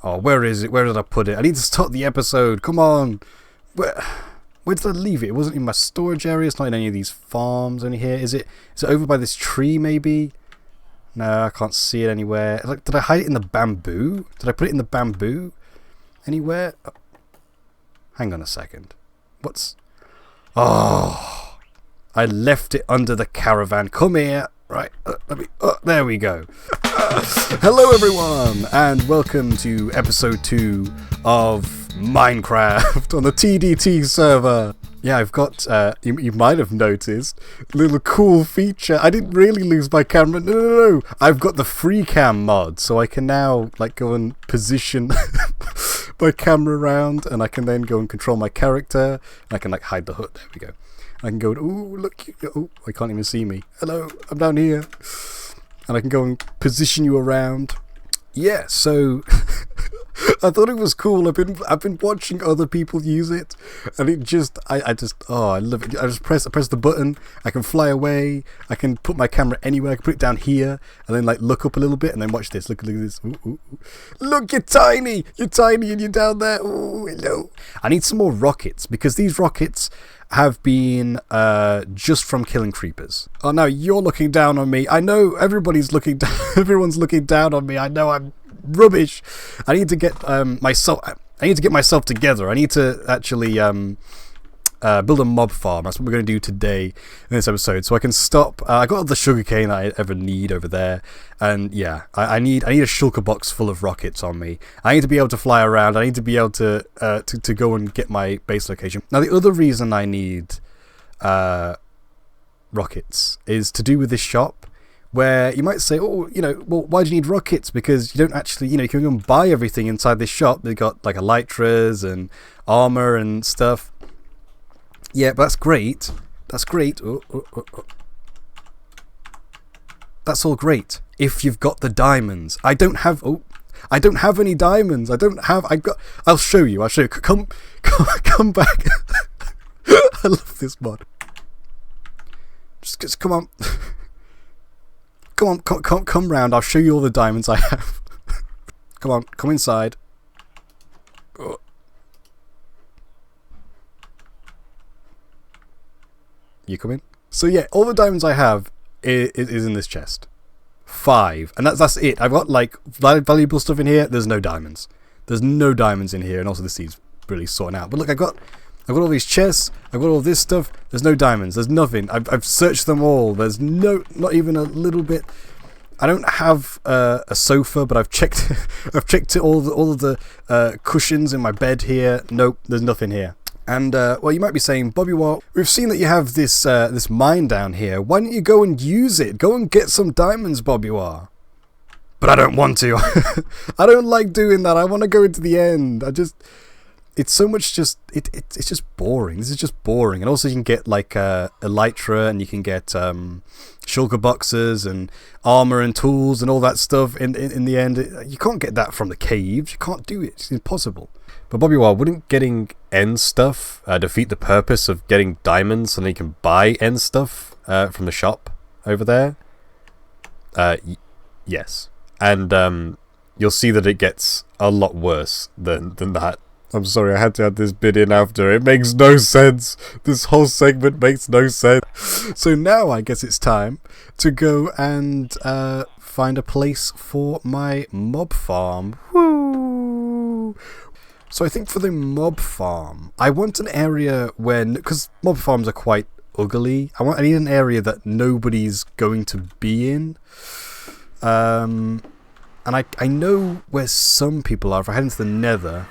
Oh, where is it? Where did I put it? I need to start the episode. Come on. Where did I leave it? It wasn't in my storage area. It's not in any of these farms only here. Is it over by this tree maybe? No, I can't see it anywhere. Like, did I hide it in the bamboo? Did I put it in the bamboo? Anywhere? Oh. Hang on a second. Oh, I left it under the caravan. Come here. Right, there we go. Hello everyone, and welcome to episode 2 of Minecraft on the TDT server. Yeah, I've got, you might have noticed, a little cool feature. I didn't really lose my camera. No. I've got the free cam mod, so I can now, like, go and position my camera around, and I can then go and control my character. And I can, like, hide the hood. There we go. I can go, ooh, look, oh, I can't even see me. Hello, I'm down here. And I can go and position you around. Yeah, so I thought it was cool. I've been watching other people use it, and it just I love it. I press the button. I can fly away. I can put my camera anywhere. I can put it down here, and then like look up a little bit, and then watch this. Look at this. Ooh. Look, you're tiny, and you're down there. Ooh, hello. I need some more rockets because these rockets have been just from killing creepers. Oh no, you're looking down on me. I know everybody's looking down. Everyone's looking down on me. I know I'm rubbish. I need to get myself. I need to get myself together. I need to actually build a mob farm. That's what we're going to do today in this episode. So I can stop. I got all the sugarcane that I ever need over there, and yeah, I need a shulker box full of rockets on me. I need to be able to fly around. I need to be able to go and get my base location. Now the other reason I need rockets is to do with this shop, where you might say, oh, well, why do you need rockets? Because you don't actually, you can go and buy everything inside this shop. They've got like elytras and armor and stuff. Yeah, but that's great. That's great. Oh. That's all great if you've got the diamonds. I don't have any diamonds. I'll show you. Come back. I love this mod. Just come on. Come round. I'll show you all the diamonds I have. Come on, come inside. Oh. You come in. So yeah, all the diamonds I have is in this chest. 5, and that's it. I've got like valuable stuff in here. There's no diamonds. There's no diamonds in here, and also this needs really sorting out. But look, I've got all these chests. I've got all this stuff. There's no diamonds. There's nothing. I've searched them all. There's not even a little bit. I don't have a sofa, but I've checked. I've checked all of the cushions in my bed here. Nope, there's nothing here. And well, you might be saying, Bobuar, we've seen that you have this mine down here. Why don't you go and use it? Go and get some diamonds, Bobuar. But I don't want to. I don't like doing that. I want to go into the end. It's so much it's just boring. This is just boring. And also you can get like elytra, and you can get shulker boxes and armor and tools and all that stuff in the end. You can't get that from the caves. You can't do it. It's impossible. But Bobuar, wouldn't getting end stuff defeat the purpose of getting diamonds so that you can buy end stuff from the shop over there? Yes. And you'll see that it gets a lot worse than that. I'm sorry, I had to add this bit in after. It makes no sense. This whole segment makes no sense. So now I guess it's time to go and find a place for my mob farm. Woo! So I think for the mob farm, I want an area where, because mob farms are quite ugly, I need an area that nobody's going to be in. And I know where some people are. If I head into the nether,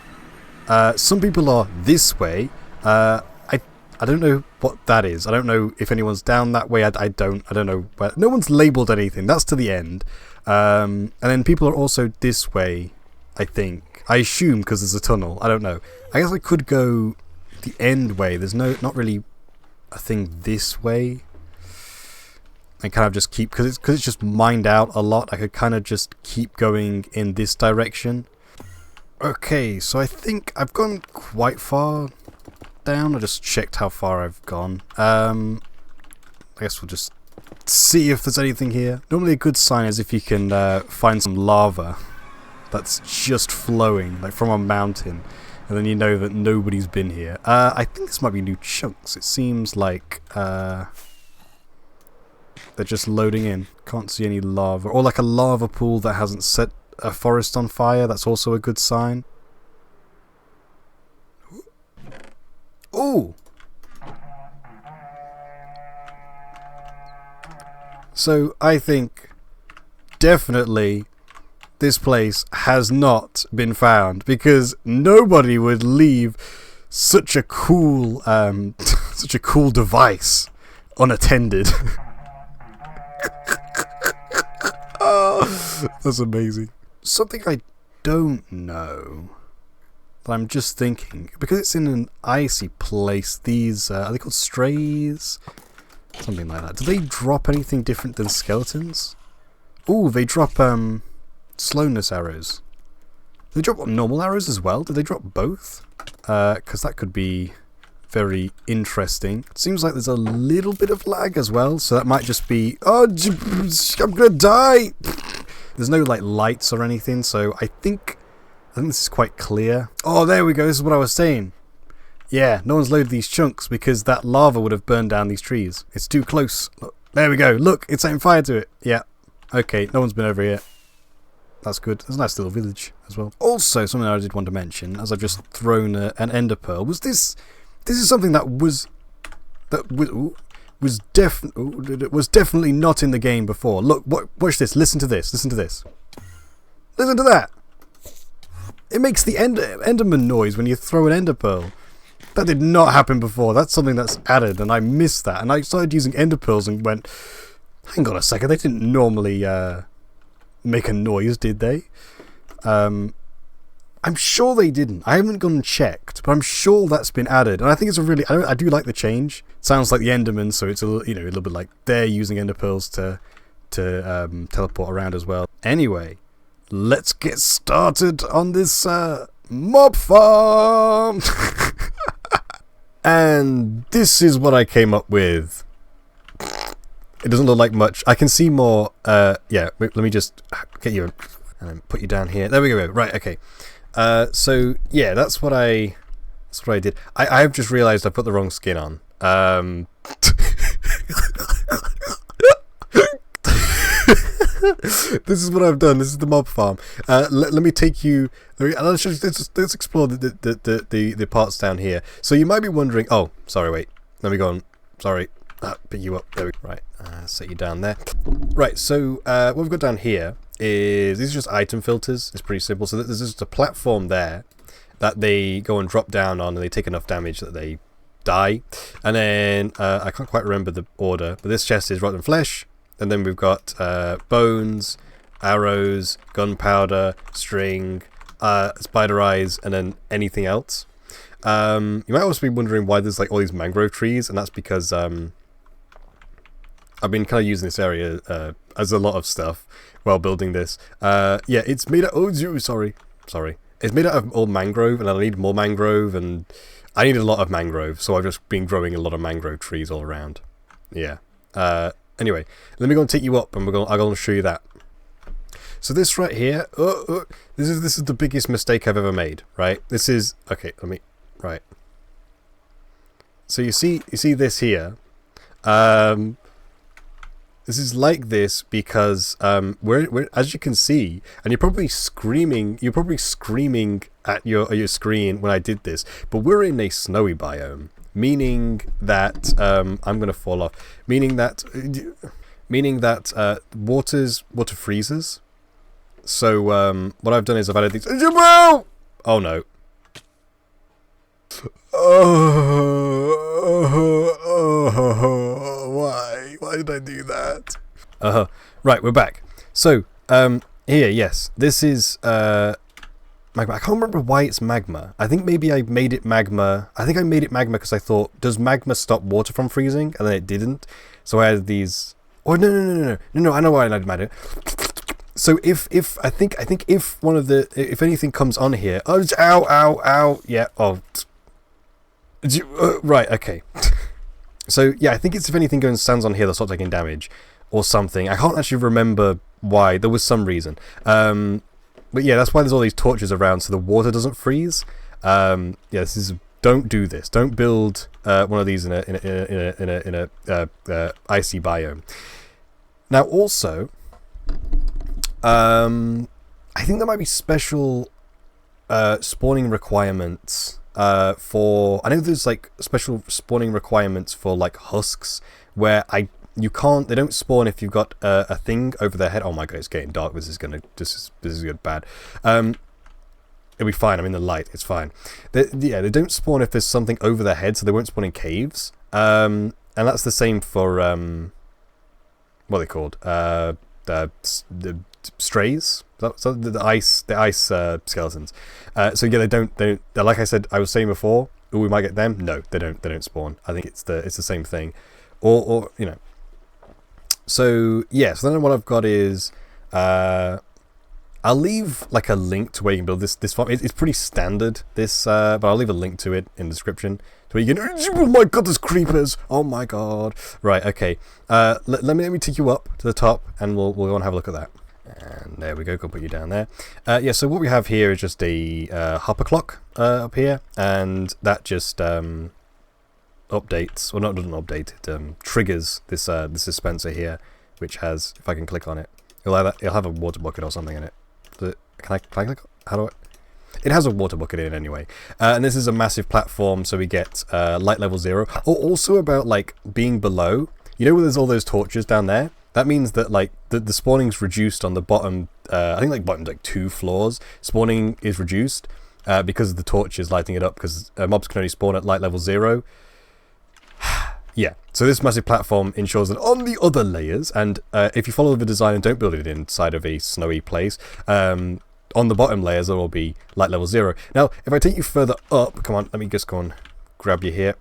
some people are this way. I don't know what that is. I don't know if anyone's down that way. I don't know where. No one's labelled anything. That's to the end. And then people are also this way, I think. I assume because there's a tunnel. I don't know. I guess I could go the end way. There's not really a thing this way. I kind of just keep, because it's just mined out a lot. I could kind of just keep going in this direction. Okay, so I think I've gone quite far down. I just checked how far I've gone. I guess we'll just see if there's anything here. Normally a good sign is if you can find some lava. that's just flowing, like from a mountain. And then you know that nobody's been here. I think this might be new chunks. It seems like they're just loading in. Can't see any lava. Or like a lava pool that hasn't set a forest on fire. That's also a good sign. Ooh! So I think definitely this place has not been found, because nobody would leave such a cool such a cool device unattended. Oh, that's amazing. Something I don't know, but I'm just thinking, because it's in an icy place, these are they called strays? Something like that. Do they drop anything different than skeletons? Ooh, they drop slowness arrows. Do they drop normal arrows as well? Do they drop both? Because that could be very interesting. It seems like there's a little bit of lag as well, so that might just be, oh, I'm gonna die. There's no like lights or anything, so I think this is quite clear. Oh, there we go. This is what I was saying. Yeah, no one's loaded these chunks because that lava would have burned down these trees. It's too close. Look, there we go. Look, it's setting fire to it. Yeah. Okay, no one's been over here. That's good. There's a nice little village as well. Also, something I did want to mention, as I've just thrown an ender pearl, was this. This is something that was definitely not in the game before. Look, watch this. Listen to this. Listen to this. Listen to that. It makes the Enderman noise when you throw an ender pearl. That did not happen before. That's something that's added, and I missed that. And I started using ender pearls and went, hang on a second, they didn't normally make a noise, did they? I'm sure they didn't. I haven't gone and checked, but I'm sure that's been added. And I think it's a really, I do like the change. It sounds like the Enderman, so it's a little, a little bit like they're using ender pearls to teleport around as well. Anyway, let's get started on this mob farm. And this is what I came up with. It doesn't look like much. I can see more. Yeah, let me just get you and put you down here. There we go. Right, okay. So yeah, that's what I did. I've just realised I put the wrong skin on. This is what I've done. This is the mob farm. Let me take you. Let's explore the parts down here. So you might be wondering. Oh, sorry. Wait. Let me go on. Sorry. Pick you up. There we go. Right. Set you down there. Right. So what we've got down here is these are just item filters. It's pretty simple. So there's just a platform there that they go and drop down on, and they take enough damage that they die. And then I can't quite remember the order, but this chest is rotten flesh. And then we've got bones, arrows, gunpowder, string, spider eyes, and then anything else. You might also be wondering why there's like all these mangrove trees, and that's because I've been kind of using this area as a lot of stuff while building this. Yeah, it's made out. Oh, sorry. It's made out of old mangrove, and I need more mangrove, and I need a lot of mangrove, so I've just been growing a lot of mangrove trees all around. Yeah. Anyway, let me go and take you up, and I'm going to show you that. So this right here, this is the biggest mistake I've ever made. Right? This is okay. Right. So you see this here. This is like this because we're as you can see, and you're probably screaming at your screen when I did this, but we're in a snowy biome. Meaning that I'm going to fall off. Meaning that water freezes. So what I've done is I've added these. Oh no! Why did I do that? Right, we're back. So here, yes, this is magma. I can't remember why it's magma. I think maybe I made it magma. I think I made it magma because I thought, does magma stop water from freezing? And then it didn't. So I added these. Oh no! I know why I added it. So if one of the if anything comes on here, ow, yeah, right, okay. So yeah, I think it's if anything goes and stands on here, they'll stop taking damage or something. I can't actually remember why. There was some reason. But yeah, that's why there's all these torches around, so the water doesn't freeze. Yeah, this is. Don't do this. Don't build one of these in a icy biome. Now, also, I think there might be special spawning requirements for. I know there's like special spawning requirements for like husks where you can't. They don't spawn if you've got a thing over their head. Oh my god, it's getting dark. This is good bad. It'll be fine. I'm in the light. It's fine. They don't spawn if there's something over their head, so they won't spawn in caves. And that's the same for what are they called? The strays. So the ice skeletons. So yeah, they don't. Like I said, I was saying before. Oh, we might get them. No, they don't. They don't spawn. I think it's the same thing. Or you know. So yeah. So then what I've got is. I'll leave like a link to where you can build this farm. It's pretty standard, this, but I'll leave a link to it in the description. So you can. Oh my god, there's creepers! Oh my god! Right, okay. Let me take you up to the top, and we'll go and have a look at that. And there we go. Go put you down there. Yeah. So what we have here is just a hopper clock up here, and that just updates, or not doesn't update. It triggers this dispenser here, which has, if I can click on it, it'll have a water bucket or something in it. Can I click? How do I? It has a water bucket in it anyway. And this is a massive platform, so we get light level 0. Oh, also about like being below. You know where there's all those torches down there? That means that like the spawning's reduced on the bottom. I think like bottom like 2 floors. Spawning is reduced because of the torches lighting it up. Because mobs can only spawn at light level 0. Yeah, so this massive platform ensures that on the other layers, and if you follow the design and don't build it inside of a snowy place, on the bottom layers there will be light level 0. Now, if I take you further up, come on, let me just go and grab you here,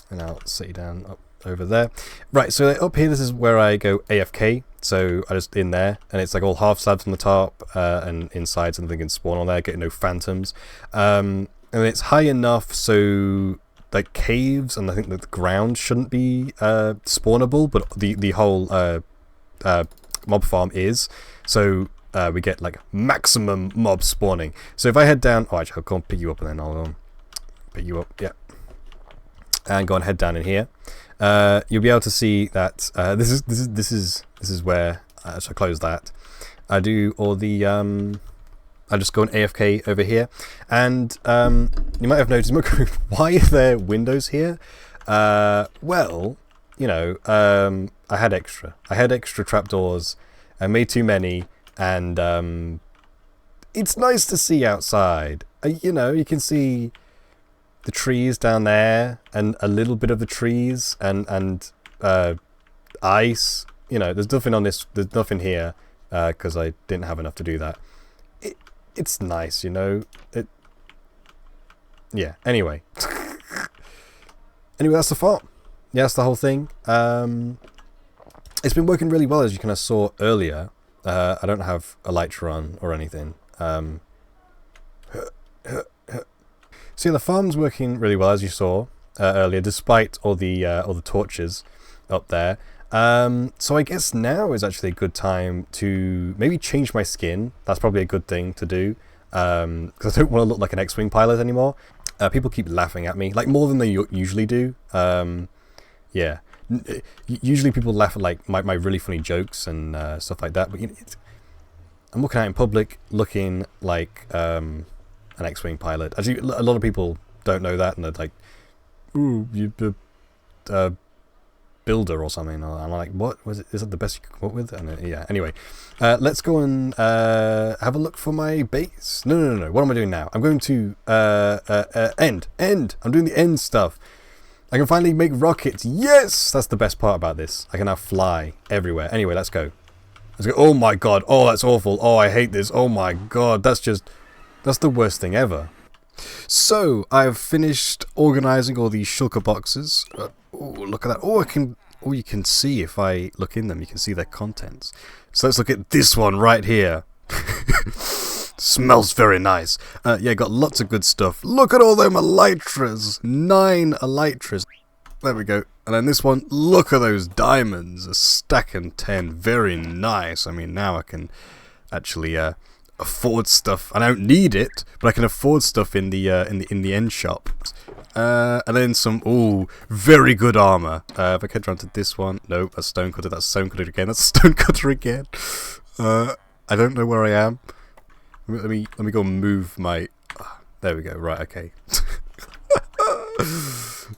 and I'll set you down up over there. Right, so up here, this is where I go AFK, so I just in there, and it's like all half slabs on the top, and inside something can spawn on there, getting no phantoms, and it's high enough so like caves, and I think that the ground shouldn't be spawnable, but the whole mob farm is. So we get like maximum mob spawning. So if I head down, oh actually I'll go and pick you up, and then I'll pick you up, yeah, and go and head down in here. You'll be able to see that this is where so I close that. I do all the I just go on AFK over here, and you might have noticed, why are there windows here? Well, you know, I had extra trapdoors. I made too many, and it's nice to see outside. You know, you can see the trees down there, and a little bit of the trees, and ice. You know, there's nothing on this. There's nothing here because I didn't have enough to do that. It's nice, you know. Yeah. Anyway, that's the farm. Yeah, that's the whole thing. It's been working really well, as you kind of saw earlier. I don't have elytra on or anything. So yeah, the farm's working really well, as you saw earlier, despite all the torches up there. So I guess now is actually a good time to maybe change my skin. That's probably a good thing to do, because I don't want to look like an X-Wing pilot anymore. People keep laughing at me, like more than they usually do. Yeah, usually people laugh at like my really funny jokes and stuff like that. But you know, I'm walking out in public looking like an X-Wing pilot. Actually, a lot of people don't know that, and they're like, "Ooh, you builder or something." And I'm like, what was it? Is that the best you could come up with? And yeah, anyway, let's go and have a look for my base. No. What am I doing now? I'm going to end. I'm doing the end stuff. I can finally make rockets. Yes, that's the best part about this. I can now fly everywhere. Anyway, let's go. Oh my god. Oh, that's awful. Oh, I hate this. Oh my god. That's the worst thing ever. So I've finished organizing all these shulker boxes. Oh, look at that. Oh, you can see, if I look in them, you can see their contents. So let's look at this one right here. Smells very nice. Yeah, got lots of good stuff. Look at all them elytras. 9 elytras. There we go. And then this one, look at those diamonds. A stack and 10. Very nice. I mean, now I can actually afford stuff, and I don't need it, but I can afford stuff in the end shop. And then some very good armor. If I get around to this one, nope, that's stonecutter. That's stonecutter again. That's stonecutter again. I don't know where I am. Let me go move my. There we go. Right, okay.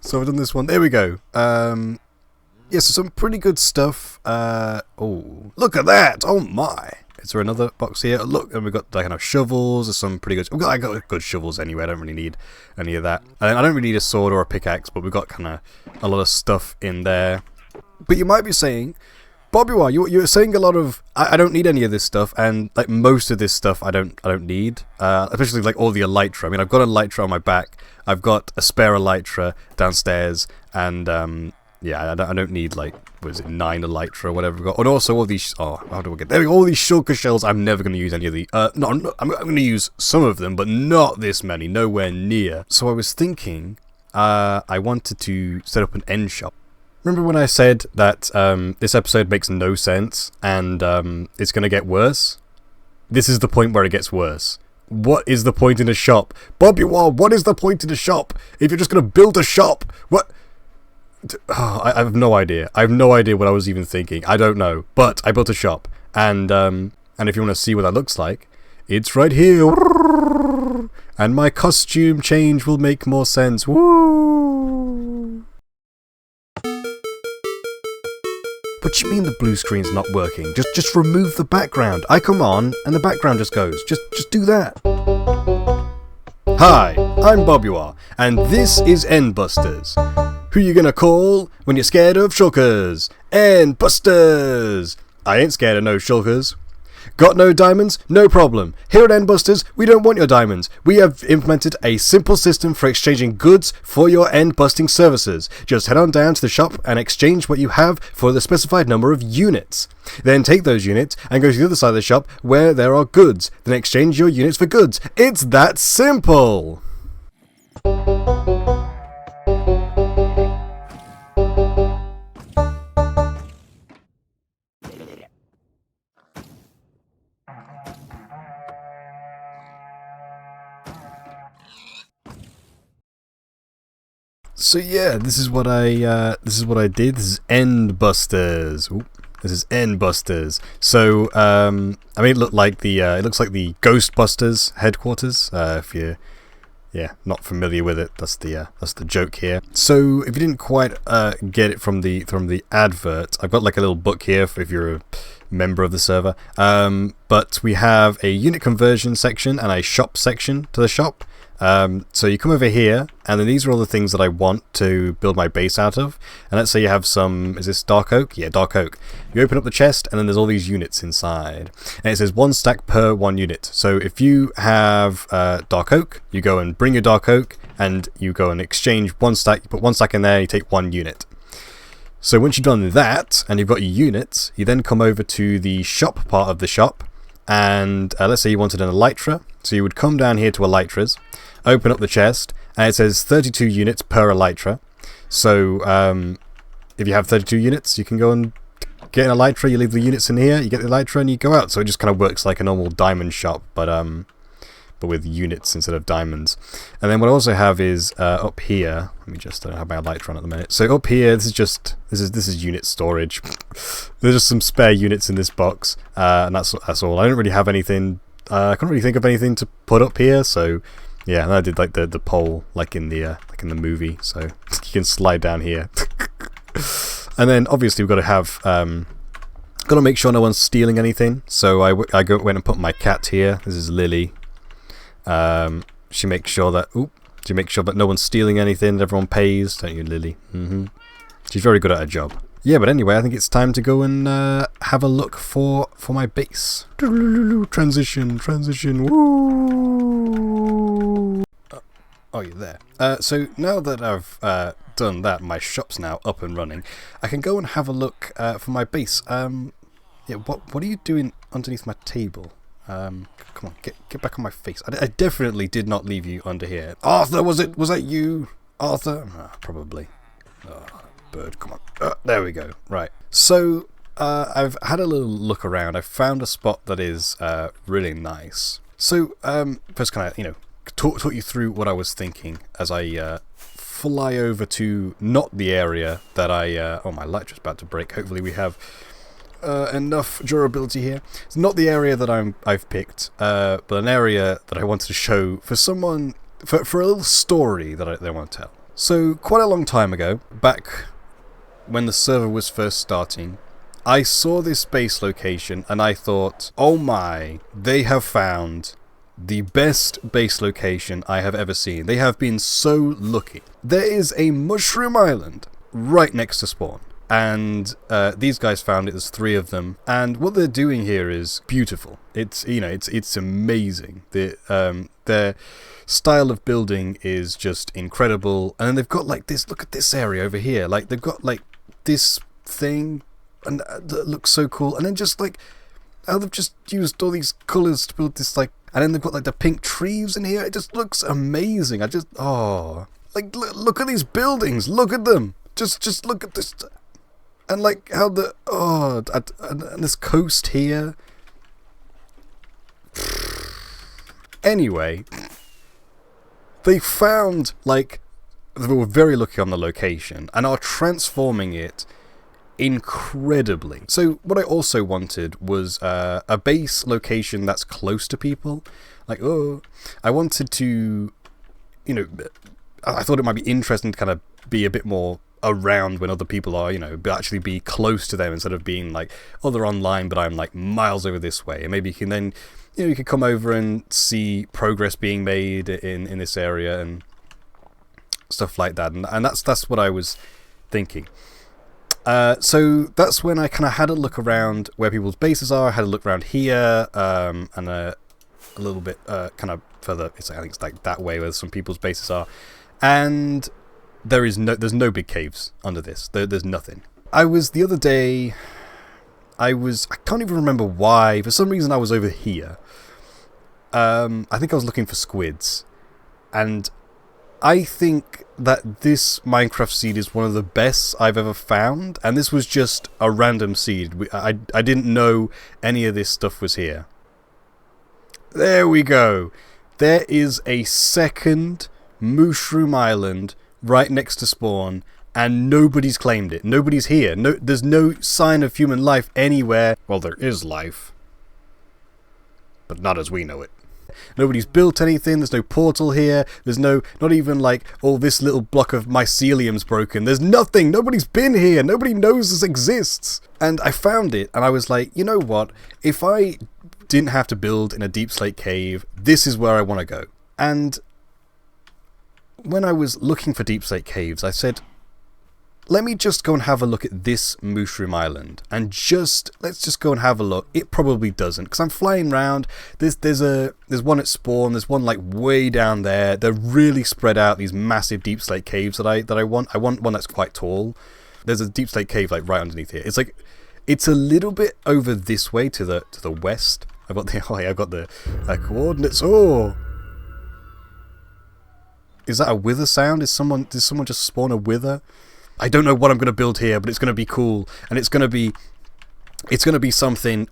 So I've done this one. There we go. Yeah, so some pretty good stuff. Oh, look at that! Oh my! Is there another box here? Look, and we've got like, kind of shovels. There's some pretty good. I got good shovels anyway. I don't really need any of that. And I don't really need a sword or a pickaxe, but we've got kind of a lot of stuff in there. But you might be saying, Bobuar, you're saying a lot of. I don't need any of this stuff, and like most of this stuff, I don't need. Especially like all the elytra. I mean, I've got an elytra on my back. I've got a spare elytra downstairs, and yeah, I don't need like, what is it, 9 elytra or whatever we've got. And also all these, how do I get, there we go, all these shulker shells. I'm never going to use any of the, no, I'm going to use some of them, but not this many, nowhere near. So I was thinking, I wanted to set up an end shop. Remember when I said that this episode makes no sense, and it's going to get worse? This is the point where it gets worse. What is the point in a shop? Bobuar, what is the point in a shop? If you're just going to build a shop, what? I have no idea. I have no idea what I was even thinking. I don't know. But I built a shop. And if you want to see what that looks like, it's right here. And my costume change will make more sense. Woo! What do you mean the blue screen's not working? Just remove the background. I come on and the background just goes. Just do that. Hi, I'm Bobuar, and this is Endbusters. Who you gonna call when you're scared of shulkers? Endbusters! I ain't scared of no shulkers. Got no diamonds? No problem. Here at Endbusters, we don't want your diamonds. We have implemented a simple system for exchanging goods for your end-busting services. Just head on down to the shop and exchange what you have for the specified number of units. Then take those units and go to the other side of the shop where there are goods. Then exchange your units for goods. It's that simple! So yeah, this is what I did. This is Endbusters. Ooh, this is Endbusters. So I mean, it looks like the Ghostbusters headquarters. If you're not familiar with it, that's the joke here. So if you didn't quite get it from the advert, I've got like a little book here if you're a member of the server. But we have a unit conversion section and a shop section to the shop. So you come over here, and then these are all the things that I want to build my base out of. And let's say you have some, is this dark oak? Yeah, dark oak. You open up the chest, and then there's all these units inside. And it says 1 stack per 1 unit. So if you have dark oak, you go and bring your dark oak, and you go and exchange 1 stack. You put 1 stack in there, and you take 1 unit. So once you've done that, and you've got your units, you then come over to the shop part of the shop. And let's say you wanted an elytra. So you would come down here to elytras, open up the chest, and it says 32 units per elytra. So if you have 32 units, you can go and get an elytra, you leave the units in here, you get the elytra, and you go out. So it just kind of works like a normal diamond shop, but with units instead of diamonds. And then what I also have is up here, let me just, I don't have my elytra on at the minute. So up here, this is unit storage. There's just some spare units in this box, and that's all. I don't really have anything. I couldn't really think of anything to put up here, so yeah, and I did like the pole like in the movie, so you can slide down here. And then obviously we've got to have got to make sure no one's stealing anything. So I went and put my cat here. This is Lily. She makes sure that no one's stealing anything. Everyone pays, don't you, Lily? She's very good at her job. Yeah, but anyway, I think it's time to go and have a look for my base. Transition. Woo! Oh, you're there. So now that I've done that, my shop's now up and running. I can go and have a look for my base. Yeah, what are you doing underneath my table? Come on, get back on my face. I definitely did not leave you under here. Arthur, was that you? Arthur? Probably. Oh, bird, come on. There we go. Right. So I've had a little look around. I've found a spot that is really nice. So first, can I, talk you through what I was thinking as I fly over to not the area that I... oh, my light just about to break. Hopefully we have enough durability here. It's not the area that I've picked, but an area that I wanted to show for someone, for a little story that they want to tell. So, quite a long time ago, back when the server was first starting, I saw this base location and I thought, oh my, they have found the best base location I have ever seen. They have been so lucky. There is a mushroom island right next to spawn. And these guys found it. There's 3 of them, and what they're doing here is beautiful. It's it's amazing. Their style of building is just incredible. And then they've got like this. Look at this area over here. Like they've got like this thing, and that looks so cool. And then just like how they've just used all these colours to build this like. And then they've got like the pink trees in here. It just looks amazing. Like look at these buildings. Look at them. Just look at this. And like how and this coast here. Anyway, they found, like, they were very lucky on the location and are transforming it incredibly. So what I also wanted was a base location that's close to people. Like, I wanted to, I thought it might be interesting to kind of be a bit more around when other people are, but actually be close to them instead of being like, oh, they're online, but I'm like miles over this way. And maybe you can then, you can come over and see progress being made in this area and stuff like that. And that's what I was thinking. So that's when I kind of had a look around where people's bases are. I had a look around here, and a little bit kind of further. I think it's like that way where some people's bases are, and there's no big caves under this. There's nothing. The other day, I can't even remember why. For some reason, I was over here. I think I was looking for squids, and I think that this Minecraft seed is one of the best I've ever found, and this was just a random seed. I didn't know any of this stuff was here. There we go. There is a second mushroom island right next to spawn, and nobody's claimed it. Nobody's here. There's no sign of human life anywhere. Well, there is life, but not as we know it. Nobody's built anything. There's no portal here. There's not even like, oh, this little block of mycelium's broken. There's nothing. Nobody's been here. Nobody knows this exists. And I found it, and I was like, you know what? If I didn't have to build in a deep slate cave, this is where I want to go. And when I was looking for deep slate caves, I said, let me just go and have a look at this mushroom island, and let's just go and have a look. It probably doesn't, because I'm flying around. There's one at spawn. There's one like way down there. They're really spread out. These massive deep slate caves that I want. I want one that's quite tall. There's a deep slate cave like right underneath here. It's a little bit over this way to the west. I've got the coordinates. Oh. Is that a wither sound? Did someone just spawn a wither? I don't know what I'm going to build here, but it's going to be cool, and it's going to be something.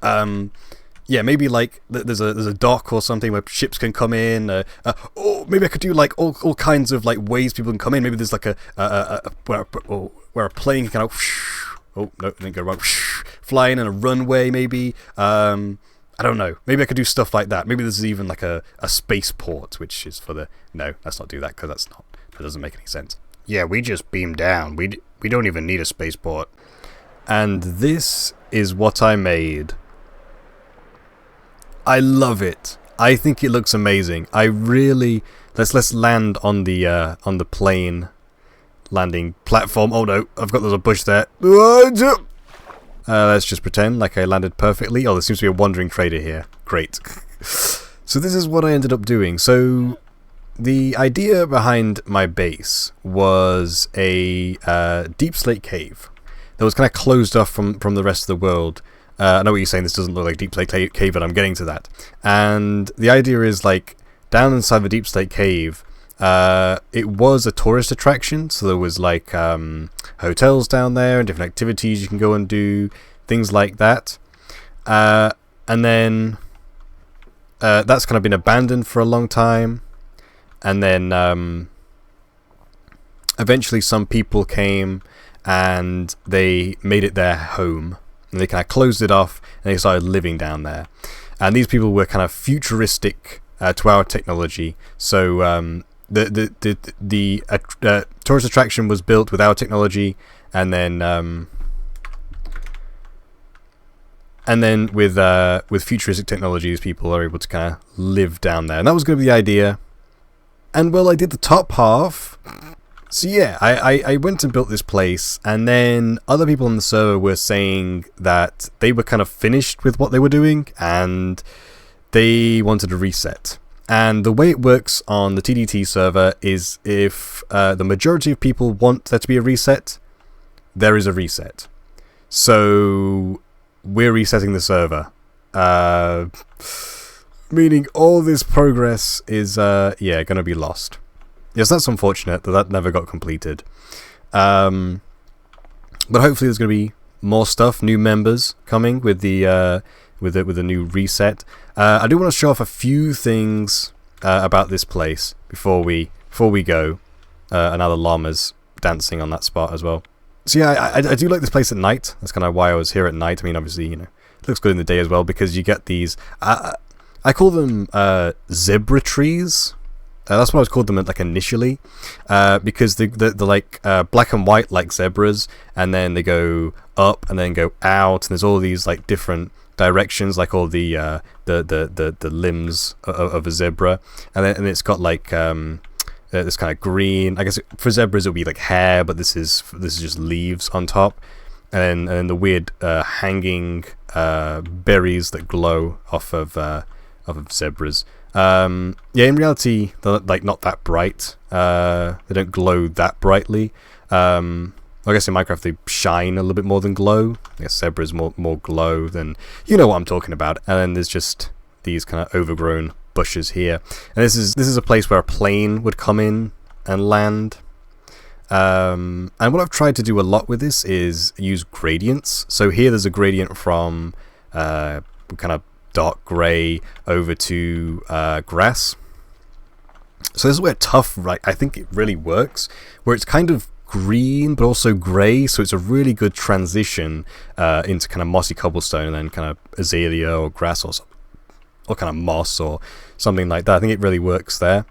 Maybe like there's a dock or something where ships can come in. Or maybe I could do like all kinds of like ways people can come in. Maybe there's like where a plane can kind of. Oh no, didn't go wrong. Fly in a runway maybe. I don't know. Maybe I could do stuff like that. Maybe there's even like a spaceport, which is for the... No, let's not do that, because that doesn't make any sense. Yeah, we just beam down. We don't even need a spaceport. And this is what I made. I love it. I think it looks amazing. I really... Let's land on the plane landing platform. Oh no, there's a bush there. Let's just pretend like I landed perfectly. Oh, there seems to be a wandering trader here. Great. So this is what I ended up doing. So the idea behind my base was a deep slate cave that was kind of closed off from the rest of the world. I know what you're saying. This doesn't look like deep slate cave, but I'm getting to that. And the idea is like down inside the deep slate cave, it was a tourist attraction, so there was like hotels down there and different activities you can go and do. things like that. And then that's kind of been abandoned for a long time. And then eventually some people came and they made it their home. And they kind of closed it off and they started living down there. And these people were kind of futuristic to our technology. So the tourist attraction was built with our technology, and then with futuristic technologies, people are able to kind of live down there. And that was going to be the idea. And well, I did the top half. So yeah, I went and built this place, and then other people on the server were saying that they were kind of finished with what they were doing, and they wanted a reset. And the way it works on the TDT server is if the majority of people want there to be a reset, there is a reset. So we're resetting the server. Meaning all this progress is going to be lost. Yes, that's unfortunate that never got completed. But hopefully there's going to be more stuff, new members coming with the with a new reset. I do want to show off a few things about this place before we go. Another llama's dancing on that spot as well. So yeah, I do like this place at night. That's kind of why I was here at night. I mean, obviously, it looks good in the day as well, because you get these. I call them zebra trees. That's what I was called them initially, because they're like black and white like zebras, and then they go up and then go out, and there's all these like different directions, like all the limbs of a zebra, and it's got like this kind of green. I guess for zebras it would be like hair, but this is just leaves on top, and then the weird hanging berries that glow off of zebras. In reality they're like not that bright. They don't glow that brightly. I guess in Minecraft they shine a little bit more than glow. I guess zebras more glow than, you know what I'm talking about. And then there's just these kind of overgrown bushes here. And this is a place where a plane would come in and land. And what I've tried to do a lot with this is use gradients. So here there's a gradient from kind of dark grey over to grass. So this is where tough, I think it really works, where it's kind of green but also grey, so it's a really good transition into kind of mossy cobblestone and then kind of azalea or grass or kind of moss or something like that. I think it really works there.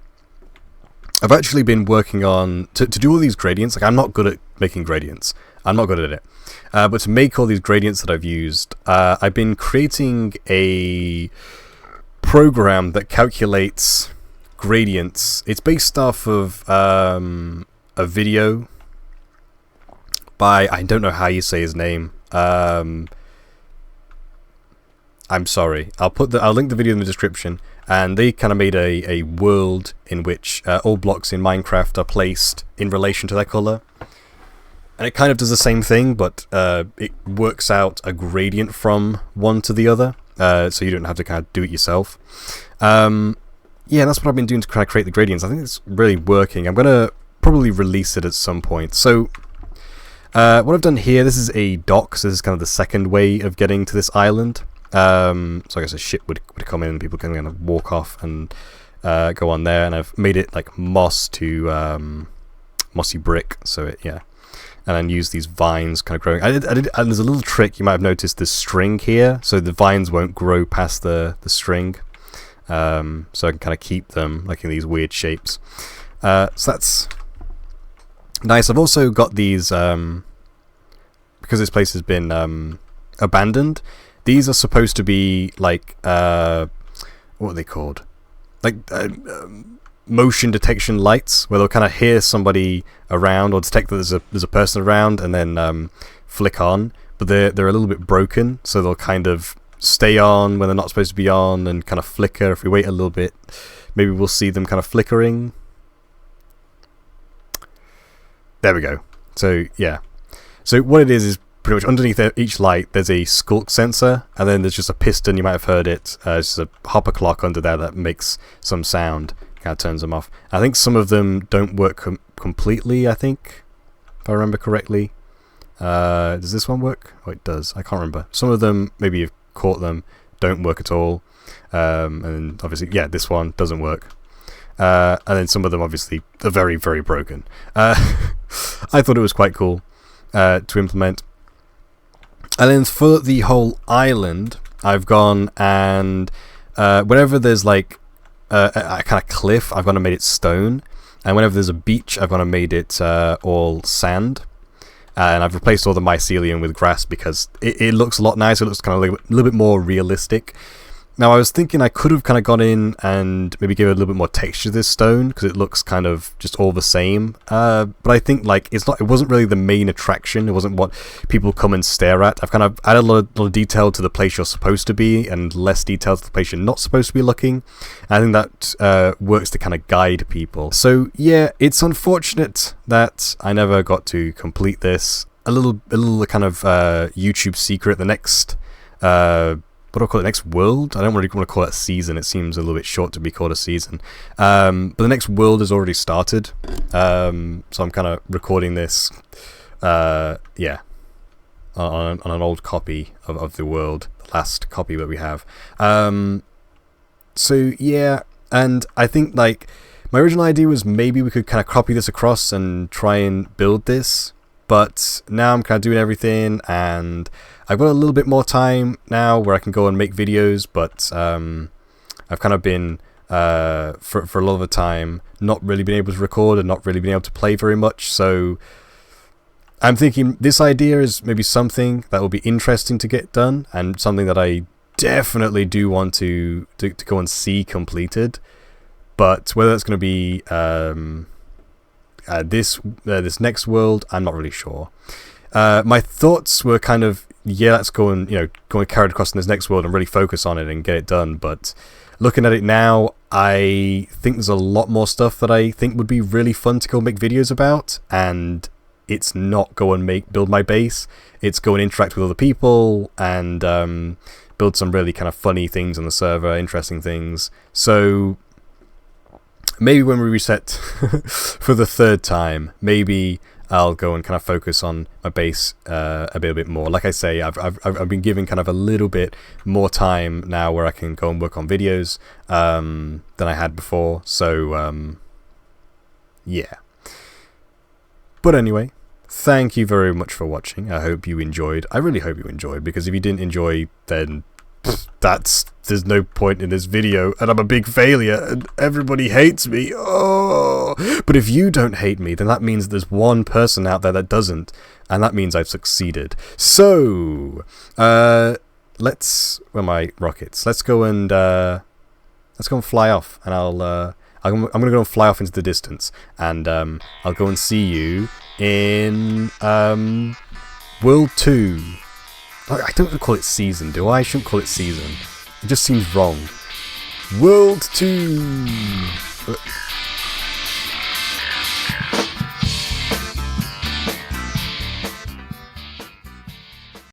I've actually been working on to do all these gradients. Like, I'm not good at making gradients. I'm not good at it. But to make all these gradients that I've used, I've been creating a program that calculates gradients. It's based off of a video by, I don't know how you say his name. I'm sorry. I'll link the video in the description. And they kind of made a world in which all blocks in Minecraft are placed in relation to their color. And it kind of does the same thing, but it works out a gradient from one to the other, so you don't have to kind of do it yourself. Yeah, that's what I've been doing to kind of create the gradients. I think it's really working. I'm going to probably release it at some point. So what I've done here, this is a dock, so this is kind of the second way of getting to this island. So I guess a ship would come in and people can kind of walk off and go on there. And I've made it like moss to mossy brick, so yeah. And then use these vines kind of growing. I did, and there's a little trick you might have noticed. There's string here, so the vines won't grow past the string. So I can kind of keep them like in these weird shapes. So that's nice. I've also got these because this place has been abandoned. These are supposed to be like what are they called? Like motion detection lights, where they'll kind of hear somebody around or detect that there's a person around and then flick on. But they're a little bit broken, so they'll kind of stay on when they're not supposed to be on and kind of flicker. If we wait a little bit, maybe we'll see them kind of flickering. There we go. So yeah. So what it is pretty much underneath each light there's a skulk sensor, and then there's just a piston. You might have heard it. It's a hopper clock under there that makes some sound. Kind of turns them off. I think some of them don't work completely, I think, if I remember correctly. Does this one work? Oh, it does. I can't remember. Some of them, maybe you've caught them, don't work at all. And obviously, yeah, this one doesn't work. And then some of them, obviously, are very, very broken. I thought it was quite cool to implement. And then for the whole island, I've gone and whenever there's like a kind of cliff, I've gone and made it stone. And whenever there's a beach, I've gone and made it all sand. And I've replaced all the mycelium with grass because it looks a lot nicer. It looks kind of a little bit more realistic. Now, I was thinking I could have kind of gone in and maybe give it a little bit more texture to this stone because it looks kind of just all the same. But I think like it wasn't really the main attraction. It wasn't what people come and stare at. I've kind of added a lot of detail to the place you're supposed to be and less detail to the place you're not supposed to be looking. And I think that works to kind of guide people. So yeah, it's unfortunate that I never got to complete this. A little kind of YouTube secret. The next what do I call it? Next world? I don't really want to call it a season. It seems a little bit short to be called a season. But the next world has already started. So I'm kind of recording this, on an old copy of the world, the last copy that we have. So yeah, and I think like my original idea was maybe we could kind of copy this across and try and build this. But now I'm kind of doing everything, and I've got a little bit more time now where I can go and make videos, but I've kind of been, for a lot of the time, not really been able to record and not really been able to play very much, so I'm thinking this idea is maybe something that will be interesting to get done, and something that I definitely do want to go and see completed, but whether that's going to be this next world, I'm not really sure. My thoughts were kind of, yeah, let's go and carry it across in this next world and really focus on it and get it done. But looking at it now, I think there's a lot more stuff that I think would be really fun to go make videos about, and it's not go and build my base. It's go and interact with other people and build some really kind of funny things on the server, interesting things. So maybe when we reset for the third time, maybe I'll go and kind of focus on my base a bit more. Like I say, I've been given kind of a little bit more time now where I can go and work on videos than I had before. So yeah. But anyway, thank you very much for watching. I hope you enjoyed. I really hope you enjoyed, because if you didn't enjoy, then there's no point in this video, and I'm a big failure and everybody hates me. Oh, but if you don't hate me, then that means there's one person out there that doesn't, and that means I've succeeded. So let's, where are my rockets? Let's go and fly off, and I'm gonna go and fly off into the distance, and I'll go and see you in World 2. I don't call it season, do I? I shouldn't call it season. It just seems wrong. World 2!